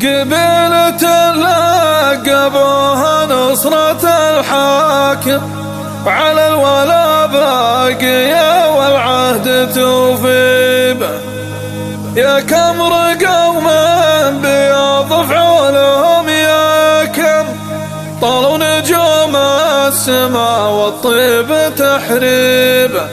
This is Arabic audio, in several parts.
قبيلة لقبوها نصرة الحاكم، على الولا باقية والعهد توفي به. يا كم رقوا من بياض فعولهم، يا كم طالوا نجوم السما والطيب تحريبه.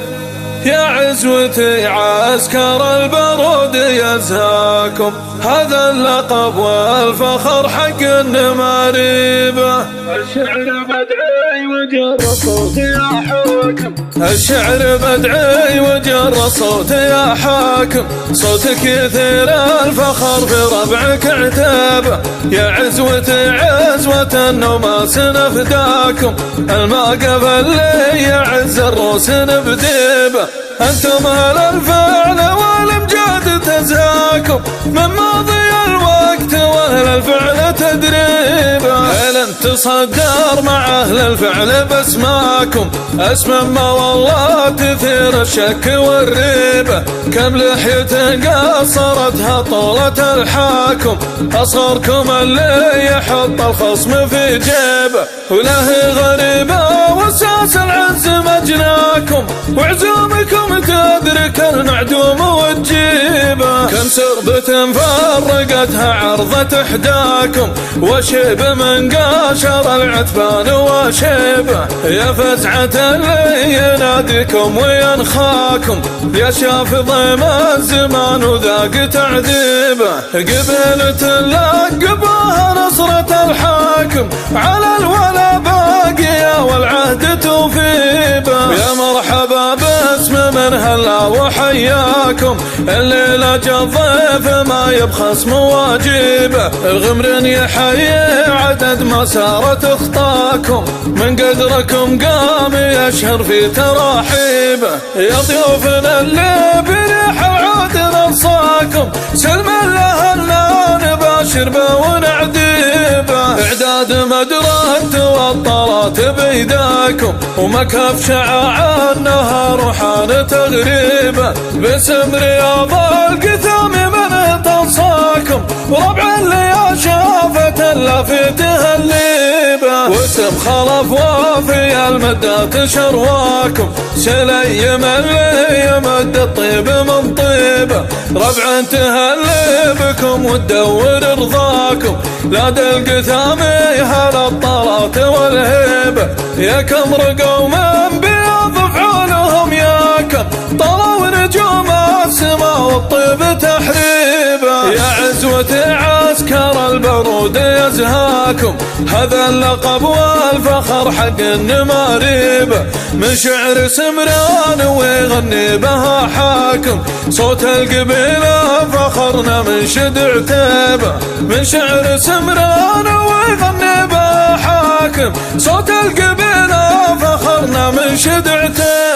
يا عزوتي عسكر البرود يزهاكم، هذا اللقب والفخر حق النماريبه. الشعر بدعي وجر صوتي يا حاكم، الشعر بدعي وجر صوتي يا حاكم، صوتك يثير الفخر في ربعك عتابه. يا عزوتي عزوة النماس نفداكم، الماقف اللي يعز الروس نبديبه. انتم اهل الفعل والامجاد تزهاكم، من ماضي الوقت واهل الفعل تدريبه. هل تصدر مع اهل الفعل باسماكم، اسم ما والله تثير الشك والريبه. كم لحية قصرتها طولة الحاكم، اصغركم اللي يحط الخصم في جيبه. وله غريبه واساس العز مجناكم، وعزومكم تدرك المعدوم وتجيبه. كم سربة فرقتها عرضة احداكم، وشيب من قاشر العتبان وشيبه. يا فزعة اللي يناديكم وينخاكم، يا شاف ضيم الزمان وذاق تعذيبه. قبيلة لقبوها نصرة الحاكم، على الولا باقية والعهد توفي به. يا مرحبا باسم من هلا وحياكم، الليلة جا الضيف ما يبخس مواجيبه. الغمر يحيي عدد ما سارت اخطاكم، من قدركم قام يشهر في تراحيبه. يا ضيوفنا اللي بريح العود نصاكم، سلم لهنا نباشر به ونعذيبه. اعداد مدرة والطلات بيداكم، ومكف شعاع النهار وحان تغريبه. باسم رياض القثام من تنصاكم، وربع اللي شافت الا في تهليبه. واسم خلف وفي المدات شرواكم، سليم اللي يمد الطيب من طيبه. ربع تهلي بكم وتدور رضاكم، لدى القثامي هل الطلات والهيبه. يا كم رقوا من بياض فعولهم، يا كم طلوا نجوم السما والطيب تحريبه. يا عزوة عسكر البرود يزهاكم، هذا اللقب والفخر حق النماريبه. من شعر سمران ويغني بها حاكم، صوت القبيلة فخرنا منشد عتيبه. من شعر سمران ويغني بها حاكم، صوت القبيلة فخرنا منشد عتيبه.